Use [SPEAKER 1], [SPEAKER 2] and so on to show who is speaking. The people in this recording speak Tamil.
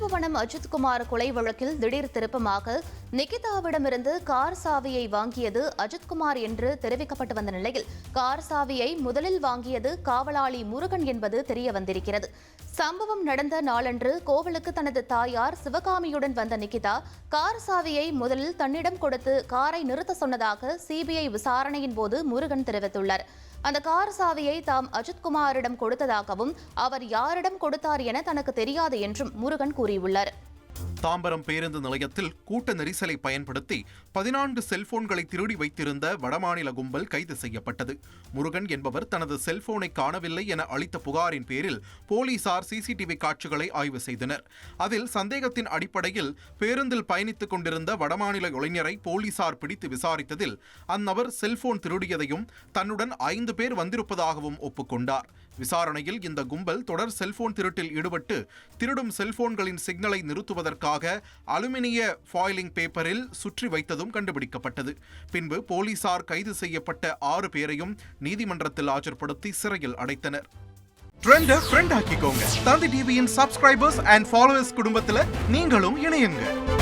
[SPEAKER 1] இளம்புவனம் அஜித்குமார் கொலை வழக்கில் திடீர் திருப்பமாக நிகிதாவிடமிருந்து கார் சாவியை வாங்கியது அஜித்குமார் என்று தெரிவிக்கப்பட்டு வந்த நிலையில் கார் சாவியை முதலில் வாங்கியது காவலாளி முருகன் என்பது தெரிய வந்திருக்கிறது. சம்பவம் நடந்த நாளன்று கோவிலுக்கு தனது தாயார் சிவகாமியுடன் வந்த நிகிதா கார் சாவியை முதலில் தன்னிடம் கொடுத்து காரை நிறுத்த சொன்னதாக சிபிஐ விசாரணையின் போது முருகன் தெரிவித்துள்ளார். அந்த கார் சாவியை தாம் அஜித்குமாரிடம் கொடுத்ததாகவும் அவர் யாரிடம் கொடுத்தார் என தனக்கு தெரியாது என்றும் முருகன் கூறியுள்ளார்.
[SPEAKER 2] தாம்பரம் பேருந்து நிலையத்தில் கூட்ட நெரிசலை பயன்படுத்தி 14 செல்போன்களை திருடி வைத்திருந்த வடமாநில கும்பல் கைது செய்யப்பட்டது. முருகன் என்பவர் தனது செல்போனை காணவில்லை என அளித்த புகாரின் பேரில் போலீசார் சிசிடிவி காட்சிகளை ஆய்வு செய்தனர். அதில் சந்தேகத்தின் அடிப்படையில் பேருந்தில் பயணித்துக் கொண்டிருந்த வடமாநில இளைஞரை போலீசார் பிடித்து விசாரித்ததில் அந்நபர் செல்போன் திருடியதையும் தன்னுடன் 5 பேர் வந்திருப்பதாகவும் ஒப்புக்கொண்டார். விசாரணையில் இந்த கும்பல் தொடர் செல்போன் திருட்டில் ஈடுபட்டு திருடும் செல்போன்களின் சிக்னலை நிறுத்துவதற்காக அலுமினிய ஃபாயிலிங் பேப்பரில் சுற்றி வைத்ததும் கண்டுபிடிக்கப்பட்டது. பின்பு போலீசார் கைது செய்யப்பட்ட 6 பேரையும் நீதிமன்றத்தில் ஆஜர்படுத்தி சிறையில் அடைத்தனர். ட்ரெண்டை ஃப்ரெண்ட் ஆக்கிக்கோங்க. தந்தி டிவியின் சப்ஸ்கிரைபர்ஸ் அண்ட் ஃபாலோவர்ஸ் குடும்பத்தில் நீங்களும் இணையுங்க.